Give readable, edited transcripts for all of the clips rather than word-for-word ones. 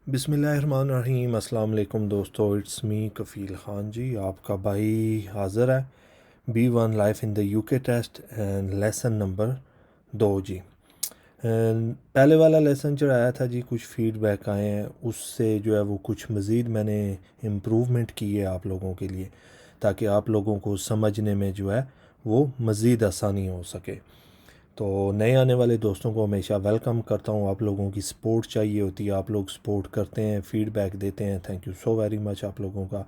बिस्मिल्लाहिर्रहमानिर्रहीम। अस्सलाम वालेकुम दोस्तों, इट्स मी कफ़ील ख़ान जी, आपका भाई हाज़िर है। B1 life in the UK test and lesson number 2 जी। पहले वाला लेसन चढ़ाया था जी, कुछ फ़ीडबैक आए हैं, उससे जो है वो कुछ मज़ीद मैंने इम्प्रूवमेंट की है आप लोगों के लिए, ताकि आप लोगों को समझने में जो है वो मज़ीद आसानी हो सके। तो नए आने वाले दोस्तों को हमेशा वेलकम करता हूँ। आप लोगों की सपोर्ट चाहिए होती है, आप लोग सपोर्ट करते हैं, फ़ीडबैक देते हैं, thank you so very much आप लोगों का।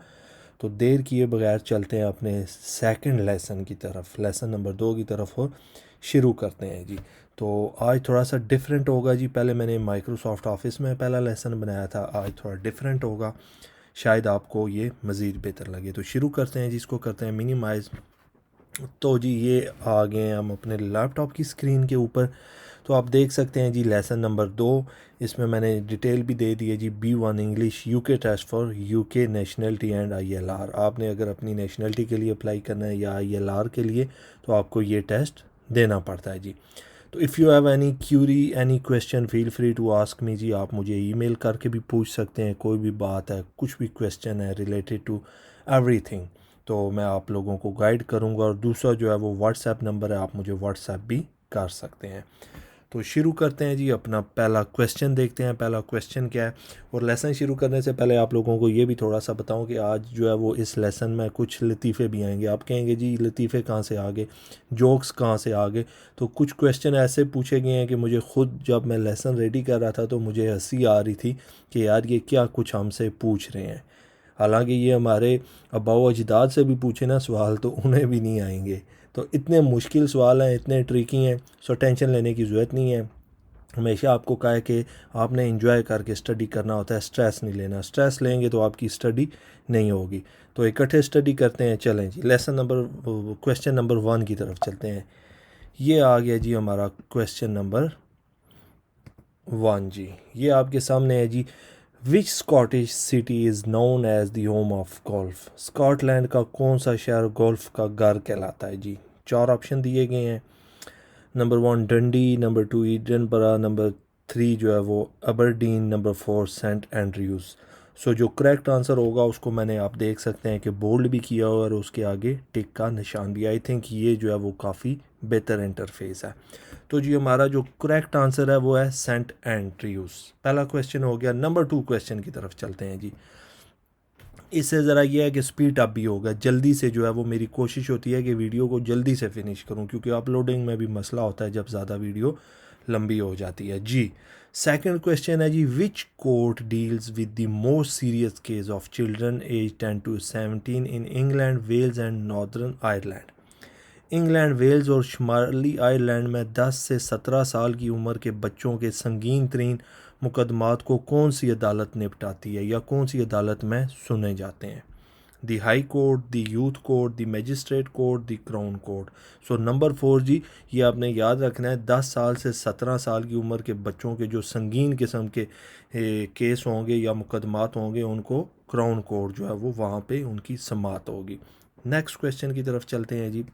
तो देर किए बगैर चलते हैं अपने सेकंड लेसन की तरफ, लेसन नंबर 2 की तरफ, और शुरू करते हैं जी। तो आज थोड़ा सा डिफरेंट होगा जी। पहले मैंने माइक्रोसॉफ्ट ऑफिस में पहला लेसन बनाया था, आज थोड़ा डिफरेंट होगा, शायद आपको ये मज़ीद बेहतर लगे। तो शुरू करते हैं, जिसको करते हैं मिनिमाइज़। तो जी ये आ गए हैं हम अपने लैपटॉप की स्क्रीन के ऊपर। तो आप देख सकते हैं जी लेसन नंबर 2, इसमें मैंने डिटेल भी दे दी है जी। B1 English UK test for UK nationality and ILR। आपने अगर अपनी नेशनलिटी के लिए अप्लाई करना है या ILR के लिए, तो आपको ये टेस्ट देना पड़ता है जी। तो if you have any query, any question, feel free to ask me जी। आप मुझे ईमेल करके भी पूछ सकते हैं, कोई भी बात है, कुछ भी क्वेश्चन है रिलेटेड टू एवरीथिंग, तो मैं आप लोगों को गाइड करूंगा। और दूसरा जो है वो व्हाट्सएप नंबर है, आप मुझे व्हाट्सएप भी कर सकते हैं। तो शुरू करते हैं जी, अपना पहला क्वेश्चन देखते हैं। पहला क्वेश्चन क्या है? और लेसन शुरू करने से पहले आप लोगों को ये भी थोड़ा सा बताऊं कि आज जो है वो इस लेसन में कुछ लतीफ़े भी आएंगे। आप कहेंगे जी लतीफ़े कहाँ से आ गए, जोक्स कहाँ से आ गए? तो कुछ क्वेश्चन ऐसे पूछे गए हैं कि मुझे ख़ुद जब मैं लेसन रेडी कर रहा था तो मुझे हंसी आ रही थी कि यार ये क्या कुछ हमसे पूछ रहे हैं। हालांकि ये हमारे आबाओ अजदाद से भी पूछे ना सवाल तो उन्हें भी नहीं आएंगे। तो इतने मुश्किल सवाल हैं, इतने ट्रिकी हैं, सो टेंशन लेने की ज़रूरत नहीं है। हमेशा आपको कहा है कि आपने इंजॉय करके स्टडी करना होता है, स्ट्रेस नहीं लेना। स्ट्रेस लेंगे तो आपकी स्टडी नहीं होगी। तो इकट्ठे स्टडी करते हैं। चलें जी, लेसन नंबर क्वेश्चन नंबर 1 की तरफ चलते हैं। ये आ गया जी हमारा क्वेश्चन नंबर 1 जी। ये आपके सामने है जी। Which Scottish city is known as the home of golf? Scotland का कौन सा शहर गोल्फ का घर कहलाता है जी? 4 ऑप्शन दिए गए हैं। नंबर 1 डंडी, नंबर 2 ईडनबरा, नंबर 3 जो है वो अबरडीन, नंबर 4 सेंट एंड्रयूज़। सो जो करेक्ट आंसर होगा उसको मैंने, आप देख सकते हैं कि बोल्ड भी किया हुआ और उसके आगे टिक का निशान भी। आई थिंक ये जो है वो काफ़ी बेहतर इंटरफेस है। तो जी हमारा जो करेक्ट आंसर है वो है सेंट एंड्रयूज़। पहला क्वेश्चन हो गया। नंबर 2 क्वेश्चन की तरफ चलते हैं जी। इससे ज़रा ये है कि स्पीड अप भी होगा, जल्दी से जो है वो मेरी कोशिश होती है कि वीडियो को जल्दी से फिनिश करूं, क्योंकि अपलोडिंग में भी मसला होता है जब ज़्यादा वीडियो लंबी हो जाती है जी। सेकंड क्वेश्चन है जी। Which court deals with the most serious case of children age 10 to 17 in England, Wales and Northern Ireland? England, Wales और शुमाली आयरलैंड में 10 से 17 साल की उम्र के बच्चों के संगीन तरीन मुकदमात को कौन सी अदालत निपटाती है, या कौन सी अदालत में सुने जाते हैं? दी हाई कोर्ट, दी यूथ कोर्ट, दी मजिस्ट्रेट कोर्ट, दी क्राउन कोर्ट। सो नंबर 4 जी, ये आपने याद रखना है। 10 साल से 17 साल की उम्र के बच्चों के जो संगीन किस्म के केस होंगे या मुकदमात होंगे, उनको क्राउन कोर्ट जो है वो वहाँ पे उनकी समात होगी। नेक्स्ट क्वेश्चन की तरफ चलते हैं जी।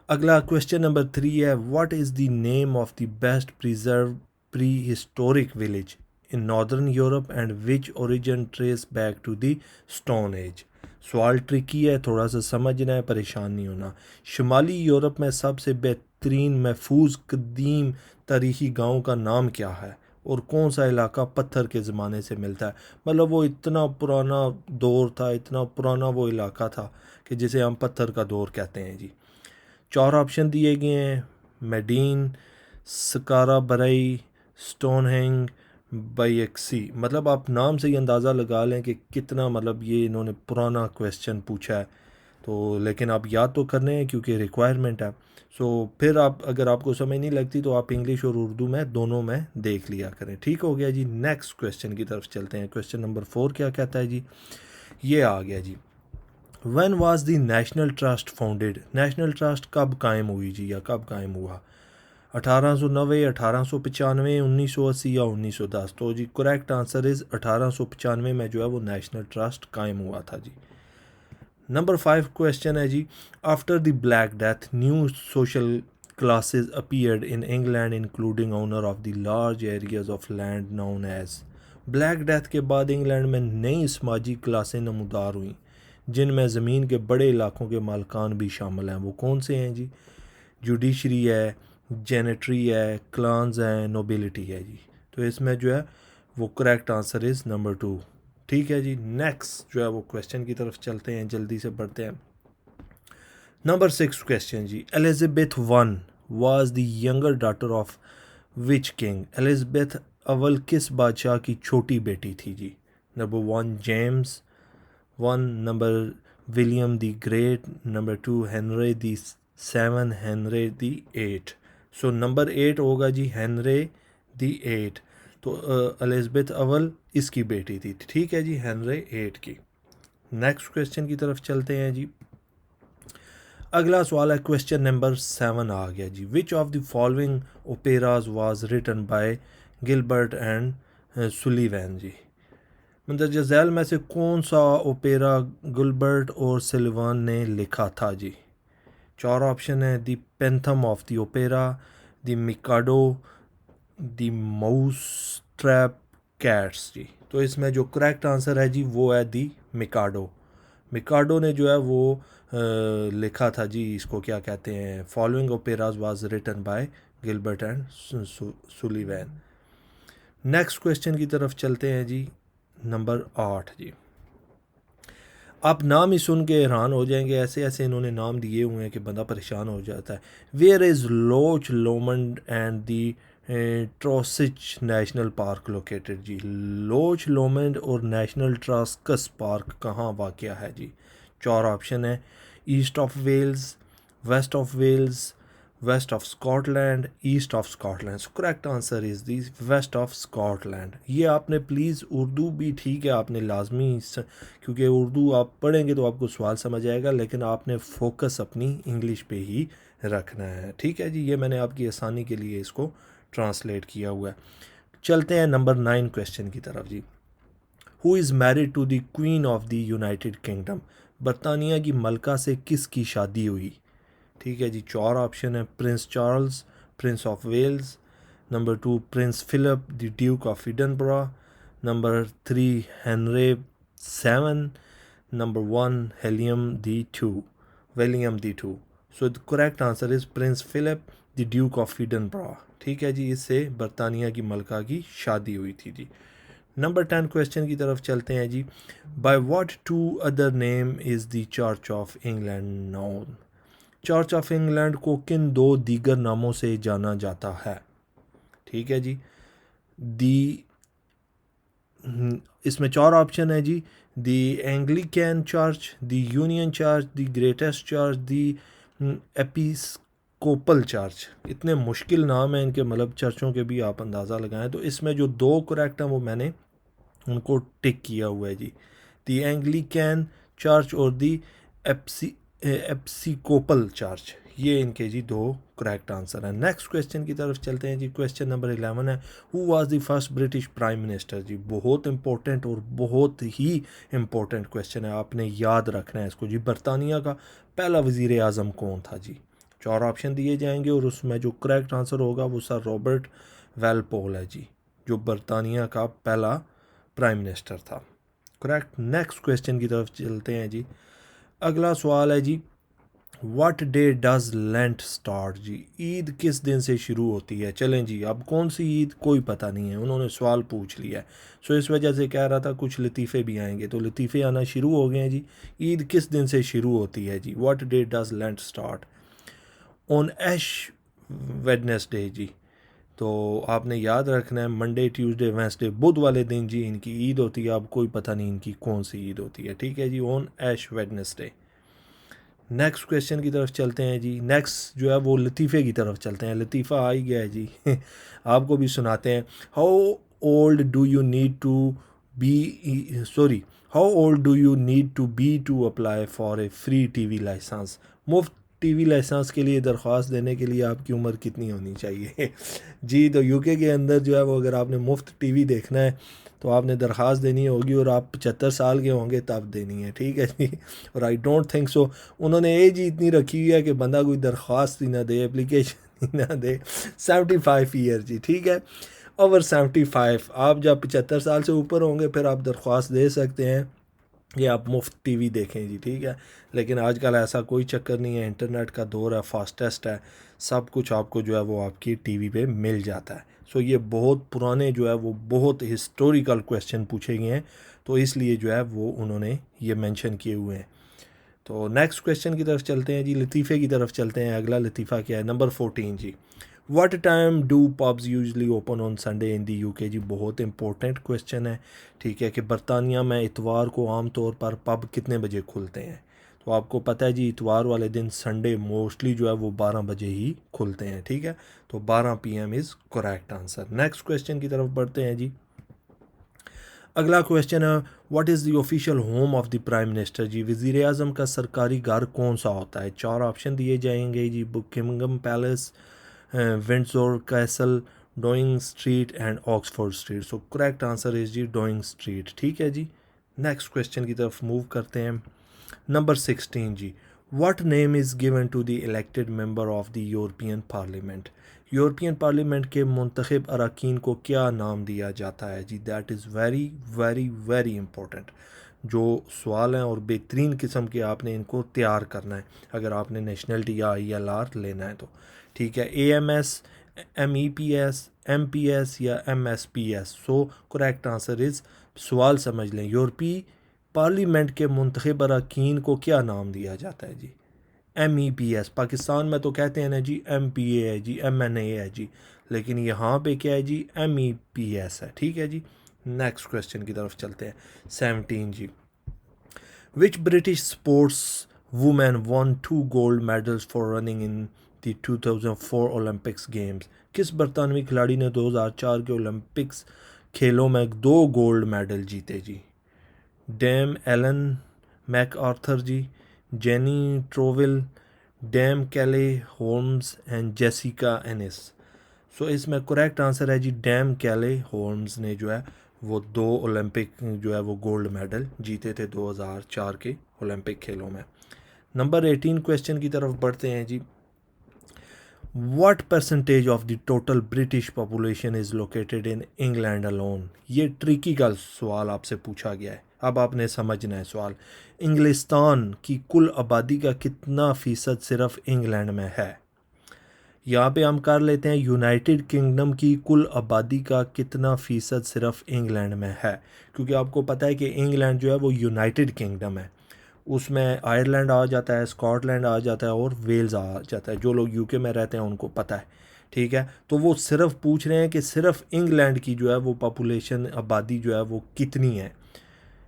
अगला क्वेश्चन नंबर 3 है। What is the name of the best preserve prehistoric village in northern Europe and which origin trace back to the stone age? सवाल ट्रिकी है, थोड़ा सा समझना है, परेशान नहीं होना। शुमाली यूरोप में सबसे बेहतरीन महफूज कदीम तारीखी गांव का नाम क्या है, और कौन सा इलाका पत्थर के ज़माने से मिलता है? मतलब वो इतना पुराना दौर था, इतना पुराना वो इलाका था कि जिसे हम पत्थर का दौर कहते हैं जी। 4 ऑप्शन दिए गए हैं। मेडीन, सकारा बरई, स्टोनहेंग, बायक्सी। मतलब आप नाम से ही अंदाज़ा लगा लें कि कितना, मतलब ये इन्होंने पुराना क्वेश्चन पूछा है। तो लेकिन आप याद तो करने हैं क्योंकि रिक्वायरमेंट है। सो फिर आप, अगर आपको समझ नहीं लगती तो आप इंग्लिश और उर्दू में दोनों में देख लिया करें। ठीक हो गया जी। नेक्स्ट क्वेश्चन की तरफ चलते हैं। क्वेश्चन नंबर 4 क्या कहता है जी? ये आ गया जी। When was the National Trust founded? National Trust कब कायम हुई जी, या कब कायम हुआ? 1890, 1895, 1980 या 1910? तो जी करेक्ट आंसर इज़ 1895 में जो है वो नेशनल ट्रस्ट कायम हुआ था जी। नंबर 5 क्वेश्चन है जी। After the Black Death new social classes appeared in England, including owner of the large areas of land known as? Black death के बाद इंग्लैंड में नई समाजी क्लासें नमूदार हुईं जिनमें ज़मीन के बड़े इलाकों के मालकान भी शामिल हैं। वो कौन से हैं जी? जुडिशरी है, जेनेटरी है, क्लान्स हैं, नोबिलिटी है जी। तो इसमें जो है वो करेक्ट आंसर इज़ नंबर 2। ठीक है जी, नेक्स्ट जो है वो क्वेश्चन की तरफ चलते हैं, जल्दी से बढ़ते हैं। नंबर 6 क्वेश्चन जी, Elizabeth one was the younger daughter of which king? Elizabeth अव्वल किस बादशाह की छोटी बेटी थी जी? Number 1 James one, number William the great, number 2 Henry the 7, Henry the 8। So number 8 होगा जी हेनरी द 8। तो एलिजाबेथ अव्वल इसकी बेटी थी। ठीक है जी, हेनरी 8 की। नेक्स्ट क्वेश्चन की तरफ चलते हैं जी। अगला सवाल है, क्वेश्चन नंबर 7 आ गया जी। Which of the following operas was written by Gilbert and Sullivan जी? मंदरजा झैल में से कौन सा ओपेरा गिलबर्ट और सुलिवैन ने लिखा था जी? 4 ऑप्शन है, the Phantom of the Opera, the Mikado, the mouse trap, Cats जी। तो इसमें जो करेक्ट आंसर है जी वो है द मिकाडो। मिकाडो ने जो है वो लिखा था जी। इसको क्या कहते हैं? Following operas was written by Gilbert and Sullivan. Next question की तरफ चलते हैं जी, नंबर 8 जी। आप नाम ही सुन के हैरान हो जाएंगे, ऐसे ऐसे इन्होंने नाम दिए हुए हैं कि बंदा परेशान हो जाता है। Where is Loch Lomond and the Trossachs National Park located जी? लोच लोमंड और नेशनल ट्रास्कस पार्क कहाँ वाक़या है जी? 4 ऑप्शन है, east of Wales, west of Wales, west of Scotland, east of Scotland. So correct answer is the west of Scotland. ये आपने please Urdu भी ठीक है, आपने लाजमी, क्योंकि उर्दू आप पढ़ेंगे तो आपको सवाल समझ आएगा, लेकिन आपने फोकस अपनी इंग्लिश पे ही रखना है। ठीक है जी, ये मैंने आपकी आसानी के लिए इसको ट्रांसलेट किया हुआ है। चलते हैं नंबर 9 क्वेश्चन की तरफ जी। Who is married to the queen of the United Kingdom? बरतानिया की मलका से किसकी शादी हुई? ठीक है जी, 4 ऑप्शन है, Prince Charles, Prince of Wales, number 2 Prince Philip the Duke of Edinburgh, number 3 Henry 7, number 1 William the 2। So the correct answer is Prince Philip the Duke of Edinburgh. ठीक है जी, इससे बरतानिया की मलका की शादी हुई थी जी। नंबर 10 क्वेश्चन की तरफ चलते हैं जी। By what two other name is the Church of England known? Church of England को किन 2 दीगर नामों से जाना जाता है? ठीक है जी, दी इसमें 4 ऑप्शन है जी। The Anglican Church, the Union Church, the Greatest Church, the Episcopal Church. इतने मुश्किल नाम हैं इनके, मतलब चर्चों के भी आप अंदाज़ा लगाएं। तो इसमें जो 2 करेक्ट हैं वो मैंने उनको टिक किया हुआ है जी, दी एंग्लिकन चर्च और दी एपिस्कोपल चर्च। ये इनके जी 2 करेक्ट आंसर हैं। नेक्स्ट क्वेश्चन की तरफ चलते हैं जी। क्वेश्चन नंबर 11 है, who was the first British prime minister जी? बहुत इंपॉर्टेंट और बहुत ही इंपॉर्टेंट क्वेश्चन है, आपने याद रखना है इसको जी। बरतानिया का पहला वज़ीर आज़म कौन था जी? 4 ऑप्शन दिए जाएंगे और उसमें जो करेक्ट आंसर होगा वो सर रॉबर्ट वेलपोल है जी, जो बरतानिया का पहला प्राइम मिनिस्टर था। करेक्ट। नेक्स्ट क्वेश्चन की तरफ चलते हैं जी। अगला सवाल है जी, what day does Lent start जी? ईद किस दिन से शुरू होती है? चलें जी, अब कौन सी ईद कोई पता नहीं है, उन्होंने सवाल पूछ लिया है। सो इस वजह से कह रहा था कुछ लतीफ़े भी आएंगे, तो लतीफ़े आना शुरू हो गए हैं जी। ईद किस दिन से शुरू होती है जी? What day does Lent start? On Ash Wednesday जी। तो आपने याद रखना है, मंडे ट्यूसडे वेंसडे बुध वाले दिन जी इनकी ईद होती है। अब कोई पता नहीं इनकी कौन सी ईद होती है। ठीक है जी, on Ash Wednesday. Next question की तरफ चलते हैं जी। नेक्स्ट जो है वो लतीफ़े की तरफ चलते हैं। लतीफ़ा आ ही गया है जी आपको भी सुनाते हैं। How old do you need to how old do you need to be to apply for a free TV licence? मुफ्त टीवी लाइसेंस के लिए दरख्वास्त देने के लिए आपकी उम्र कितनी होनी चाहिए जी? तो यूके के अंदर जो है वो, अगर आपने मुफ्त टीवी देखना है तो आपने दरख्वास्त देनी होगी, और आप 75 साल के होंगे तब देनी है। ठीक है जी। और आई डोंट थिंक सो उन्होंने एज ही इतनी रखी हुई है कि बंदा कोई दरख्वास्त ही ना दे, एप्लीकेशन ही ना दे। 75 ईयर जी। ठीक है। ओवर 75। आप जब 75 साल से ऊपर होंगे फिर आप दरख्वास्त दे सकते हैं कि आप मुफ्त टीवी देखें जी, ठीक है। लेकिन आजकल ऐसा कोई चक्कर नहीं है, इंटरनेट का दौर है, फास्टेस्ट है, सब कुछ आपको जो है वो आपकी टीवी पे मिल जाता है। सो ये बहुत पुराने जो है वो बहुत हिस्टोरिकल क्वेश्चन पूछे गए हैं, तो इसलिए जो है वो उन्होंने ये मेंशन किए हुए हैं। तो नेक्स्ट क्वेश्चन की तरफ चलते हैं जी, लतीफ़े की तरफ चलते हैं। अगला लतीफ़ा क्या है, नंबर 14 जी। What time do pubs usually open on Sunday in the UK जी, बहुत इंपॉर्टेंट क्वेश्चन है, ठीक है, कि बरतानिया में इतवार को आमतौर पर पब कितने बजे खुलते हैं। तो आपको पता है जी, इतवार वाले दिन संडे मोस्टली जो है वो 12 बजे ही खुलते हैं, ठीक है। तो 12 PM is correct answer. Next question की तरफ बढ़ते हैं जी। अगला क्वेश्चन है, what is the official home of the prime minister जी, वज़ीर आज़म का सरकारी घर कौन सा होता है। 4 ऑप्शन दिए जाएंगे जी, Buckingham Palace, Windsor Castle, Downing Street and Oxford Street. So correct answer is जी डोइंग स्ट्रीट, ठीक है जी। नेक्स्ट क्वेश्चन की तरफ मूव करते हैं। नंबर 16 जी, what name is given to the elected member of the European Parliament, European Parliament के मुंतखब अरकान को क्या नाम दिया जाता है जी। That is very very very important जो सवाल हैं, और बेहतरीन किस्म के आपने इनको तैयार करना है अगर आपने नेशनलिटी या ILR लेना है तो, ठीक है। AMS, MEPS, MPS या MSPS। So correct answer is, सवाल समझ लें, यूरोपीय पार्लियामेंट के मुंतखब अरकान को क्या नाम दिया जाता है जी। MEPS, पाकिस्तान में तो कहते हैं ना जी MPA है जी, MNA है जी, लेकिन यहाँ पे क्या है जी, MEPS है, ठीक है जी। नेक्स्ट क्वेश्चन की तरफ चलते हैं। 17 जी, which British sports women won 2 gold medals for running in the 2004 Olympics games, किस बरतानवी खिलाड़ी ने 2004 के ओलंपिक्स खेलों में 2 गोल्ड मेडल जीते जी। डैम एलन मैक आर्थर जी, जेनी ट्रोविल, डैम कैले होम्स एंड जेसिका एनिस। सो इसमें करेक्ट आंसर है जी डैम कैले होम्स ने जो है वो 2 ओलंपिक जो है वो गोल्ड मेडल जीते थे 2004 के ओलंपिक खेलों में। नंबर 18 क्वेश्चन की तरफ बढ़ते हैं जी। What percentage of the total British population is located in England alone, ये ट्रिकी का सवाल आपसे पूछा गया है, अब आपने समझना है सवाल। इंग्लिस्तान की कुल आबादी का कितना फ़ीसद सिर्फ इंग्लैंड में है। यहाँ पे हम कर लेते हैं, यूनाइटेड किंगडम की कुल आबादी का कितना फ़ीसद सिर्फ इंग्लैंड में है, क्योंकि आपको पता है कि इंग्लैंड जो है वो यूनाइटेड किंगडम है, उसमें आयरलैंड आ जाता है, स्कॉटलैंड आ जाता है और वेल्स आ जाता है। जो लोग यूके में रहते हैं उनको पता है, ठीक है। तो वो सिर्फ पूछ रहे हैं कि सिर्फ इंग्लैंड की जो है वो पॉपुलेशन आबादी जो है वो कितनी है,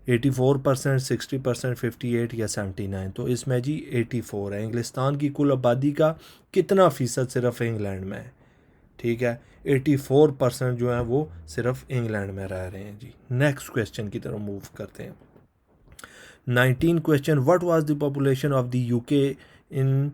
84%, 60%, 58 या 79। तो इसमें जी 84 है। इंग्लिस्तान की कुल आबादी का कितना फ़ीसद सिर्फ इंग्लैंड में है, ठीक है, 84% जो है वो सिर्फ इंग्लैंड में रह रहे हैं जी। नेक्स्ट क्वेश्चन की तरफ मूव करते हैं। 19 question, what was the population of the UK in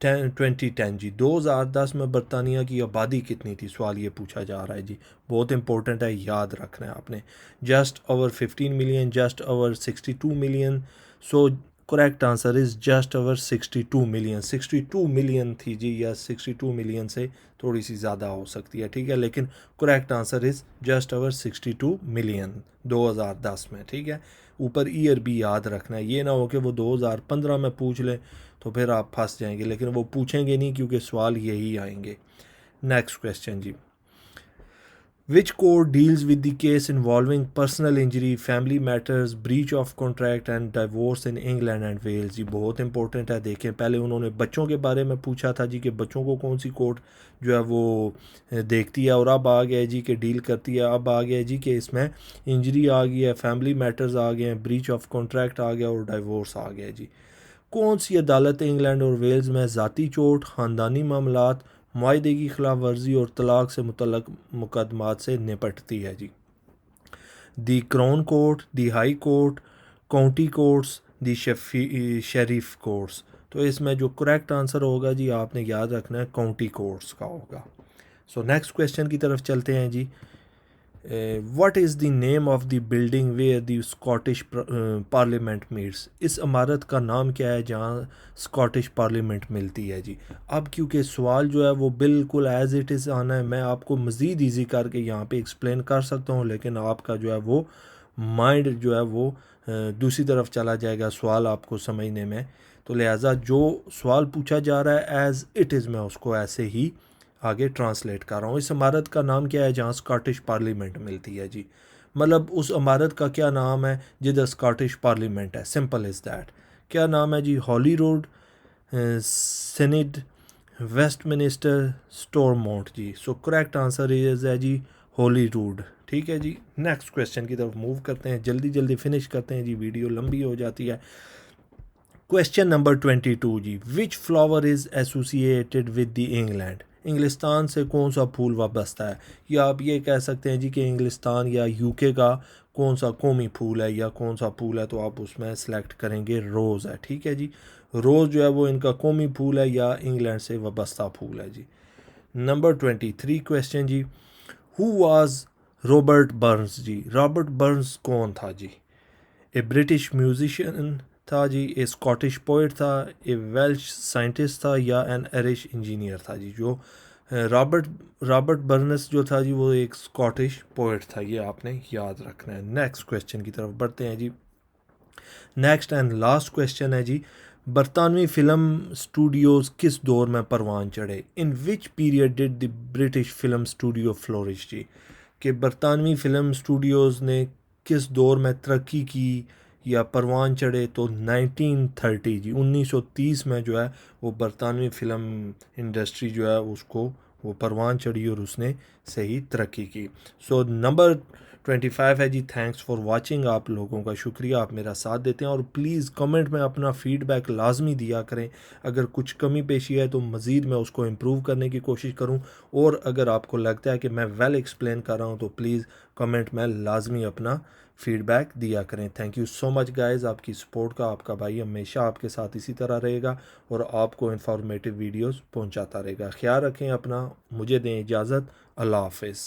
2010 जी, 2010 में बरतानिया की आबादी कितनी थी, सवाल ये पूछा जा रहा है जी। बहुत इंपॉर्टेंट है, याद रखना है आपने। Just over 15 million, just over 62 million. So correct answer is just over 62 million. 62 million थी जी, या 62 मिलियन से थोड़ी सी ज़्यादा हो सकती है, ठीक है, लेकिन correct answer is just over 62 million 2010 में, ठीक है। ऊपर ईयर भी याद रखना है, ये ना हो कि वो 2015 में पूछ लें तो फिर आप फंस जाएंगे, लेकिन वो पूछेंगे नहीं क्योंकि सवाल यही आएंगे। नेक्स्ट क्वेश्चन जी, which court deals with the case involving personal injury, family matters, breach of contract and divorce in England and Wales जी। बहुत इंपॉर्टेंट है, देखें, पहले उन्होंने बच्चों के बारे में पूछा था जी कि बच्चों को कौन सी कोर्ट जो है वो देखती है, और अब आ गया जी कि डील करती है। अब आ गया जी कि इसमें इंजरी आ गई है, फैमिली मैटर्स आ गए हैं, ब्रीच ऑफ कॉन्ट्रैक्ट आ गया और डिवोर्स आ गया जी। कौन सी अदालत इंग्लैंड और वेल्स में ज़ाती चोट, ख़ानदानी मामलात, माहदे की खिलाफ वर्जी और तलाक से मुतल्लक मुकदमात से निपटती है जी। दी क्राउन कोर्ट, दी हाई कोर्ट, काउंटी कोर्ट्स, दी शेरीफ कोर्ट्स। तो इसमें जो करेक्ट आंसर होगा जी, आपने याद रखना है, काउंटी कोर्ट्स का होगा। सो नेक्स्ट क्वेश्चन की तरफ चलते हैं जी। What is the name of the building where the Scottish Parliament meets. इस इमारत का नाम क्या है जहाँ स्कॉटिश पार्लियामेंट मिलती है जी। अब क्योंकि सवाल जो है वो बिल्कुल एज इट इज़ आना है, मैं आपको मज़ीद ईजी करके यहाँ पे एक्सप्लेन कर सकता हूँ, लेकिन आपका जो है वो माइंड जो है वो दूसरी तरफ चला जाएगा सवाल आपको समझने में। तो लिहाजा जो सवाल पूछा जा रहा है एज इट इज़ मैं उसको ऐसे ही आगे ट्रांसलेट कर रहा हूँ। इस इमारत का नाम क्या है जहाँ स्कॉटिश पार्लियामेंट मिलती है जी। मतलब उस इमारत का क्या नाम है जिधर स्कॉटिश पार्लियामेंट है, सिंपल इज़ दैट। क्या नाम है जी? Holyrood, Senate, Westminster, Stormont जी। सो करेक्ट आंसर इज है जी होली रोड। ठीक है जी, नेक्स्ट क्वेश्चन की तरफ मूव करते हैं, जल्दी जल्दी फिनिश करते हैं जी, वीडियो लंबी हो जाती है। क्वेश्चन नंबर 22 जी, which flower is associated with the England. इंग्लिस्तान से कौन सा फूल वाबस्ता है, या आप ये कह सकते हैं जी कि इंग्लिस्तान या यूके का कौन सा कौमी फूल है या कौन सा फूल है, तो आप उसमें सेलेक्ट करेंगे रोज़ है। ठीक है जी, रोज़ जो है वो इनका कौमी फूल है या इंग्लैंड से वाबस्ता फूल है जी। नंबर 23 क्वेश्चन जी, हु वाज रॉबर्ट बर्न्स जी। रॉबर्ट बर्न्स कौन था जी? ए ब्रिटिश म्यूजिशियन था जी, ए स्कॉटिश पोइट था, ए वेल्श साइंटिस्ट था, या एन आयरिश इंजीनियर था जी। जो रॉबर्ट रॉबर्ट बर्नस जो था जी वो एक स्कॉटिश पोइट था, ये आपने याद रखना है। नेक्स्ट क्वेश्चन की तरफ बढ़ते हैं जी। नेक्स्ट एंड लास्ट क्वेश्चन है जी, बरतानवी फिल्म स्टूडियोज़ किस दौर में परवान चढ़े। In which period did the British film studio flourish जी। कि बरतानवी फ़िल्म स्टूडियोज़ ने किस दौर में तरक्की की या परवान चढ़े, तो 1930 जी, 1930 में जो है वो बरतानवी फ़िल्म इंडस्ट्री जो है उसको वो परवान चढ़ी और उसने सही तरक्की की। सो नंबर 25 है जी, थैंक्स फॉर वाचिंग। आप लोगों का शुक्रिया, आप मेरा साथ देते हैं, और प्लीज़ कमेंट में अपना फ़ीडबैक लाजमी दिया करें। अगर कुछ कमी पेशी है तो मज़ीद मैं उसको इम्प्रूव करने की कोशिश करूं, और अगर आपको लगता है कि मैं वेल एक्सप्लेन कर रहा हूं तो प्लीज़ कमेंट में लाजमी अपना फ़ीडबैक दिया करें। Thank you so much guys, आपकी सपोर्ट का आपका भाई हमेशा आपके साथ इसी तरह रहेगा और आपको इन्फॉर्मेटिव वीडियोज़ पहुँचाता रहेगा। ख्याल रखें अपना, मुझे दें इजाज़त, अल्लाह हाफिज़।